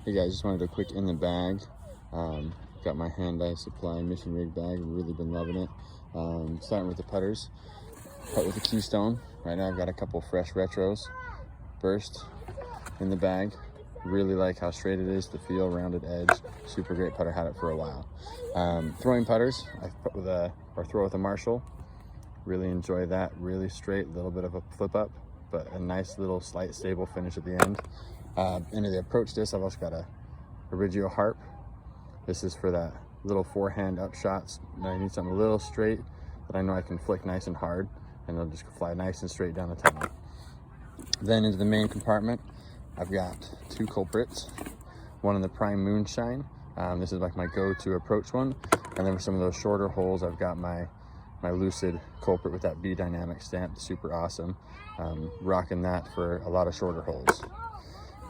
Hey guys, just wanted a quick in the bag. Got my Hand-Eye Supply Mission Rig bag. Really been loving it. Starting with the putters. Putt with the Keystone. Right now I've got a couple fresh retros. Burst in the bag. Really like how straight it is, the feel, rounded edge. Super great putter, had it for a while. Throwing putters, I put with throw with a Marshall. Really enjoy that. Really straight, a little bit of a flip up, but a nice little slight stable finish at the end. Into the approach disc, I've also got a Origio Harp. This is for that little forehand up shots. I need something a little straight that I know I can flick nice and hard, and it'll just fly nice and straight down the tunnel. Then into the main compartment, I've got two culprits. One in the Prime Moonshine. This is like my go-to approach one. And then for some of those shorter holes, I've got my Lucid culprit with that B Dynamic stamp. Super awesome. Rocking that for a lot of shorter holes.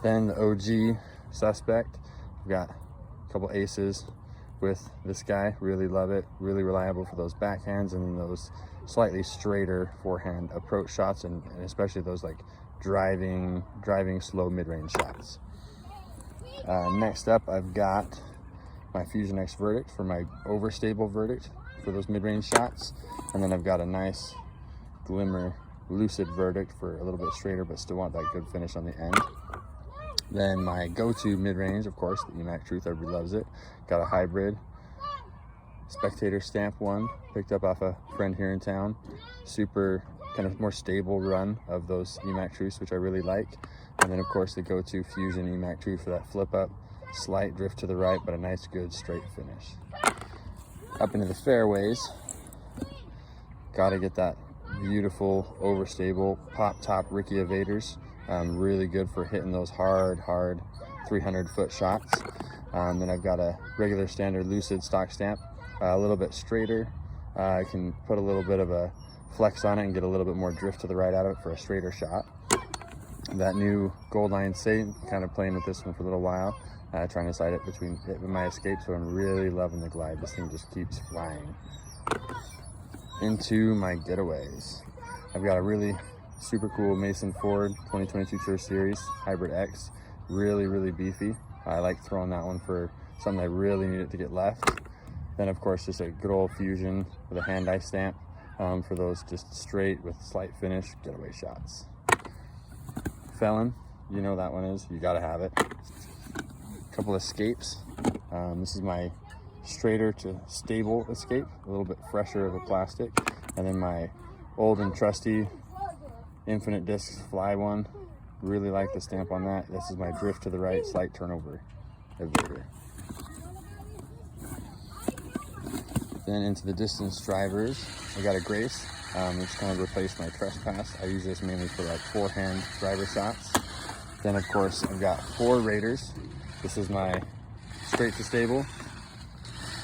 Then the OG Suspect. I've got a couple aces with this guy. Really love it. Really reliable for those backhands and those slightly straighter forehand approach shots, and especially those like driving slow mid-range shots. Next up, I've got my Fusion X Verdict for my overstable verdict for those mid-range shots, and then I've got a nice Glimmer Lucid Verdict for a little bit straighter but still want that good finish on the end. Then my go-to mid-range, of course, the Emac Truth, everybody loves it. Got a hybrid Spectator stamp one, picked up off a friend here in town. Super kind of more stable run of those Emac Truths, which I really like. And then of course the go-to Fusion Emac Truth for that flip up, slight drift to the right, but a nice good straight finish. Up into the fairways, gotta get that beautiful overstable pop top Rickie Evaders. Really good for hitting those hard 300-foot shots. Then I've got a regular standard Lucid stock stamp, a little bit straighter. I can put a little bit of a flex on it and get a little bit more drift to the right out of it for a straighter shot. That new Goldline Satan, kind of playing with this one for a little while, trying to side it between it and my Escape, so I'm really loving the glide. This thing just keeps flying. Into my getaways. I've got a really super cool Mason Ford 2022 Tour Series Hybrid X. Really beefy. I like throwing that one for something I really need it to get left. Then of course just a good old Fusion with a Hand-Eye stamp for those just straight with slight finish getaway shots. Felon, you know that one is, you gotta have it. A couple Escapes. This is my straighter to stable Escape, a little bit fresher of a plastic. And then my old and trusty Infinite Discs Fly one. Really like the stamp on that. This is my drift to the right, slight turnover evader. Then into the distance drivers, I got a Grace, which kind of replaced my Trespass. I use this mainly for like forehand driver shots. Then of course I've got four Raiders. This is my straight to stable,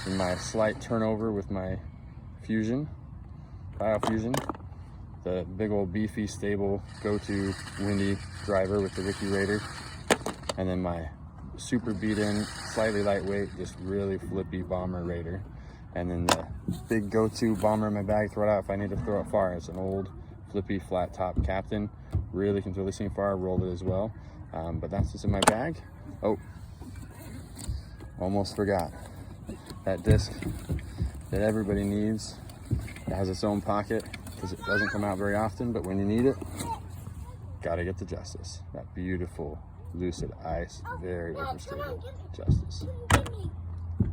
and my slight turnover with my Fusion, Biofusion. The big old beefy stable go-to windy driver with the Rickie Raider. And then my super beat-in, slightly lightweight, just really flippy Bomber Raider. And then the big go-to bomber in my bag, throw it out if I need to throw it far. It's an old flippy flat top Captain. Really can really see far, rolled it as well. But that's just in my bag. Oh, almost forgot. That disc that everybody needs. It has its own pocket because it doesn't come out very often, but when you need it, gotta get the Justice. That beautiful Lucid Ice, very overstable Justice.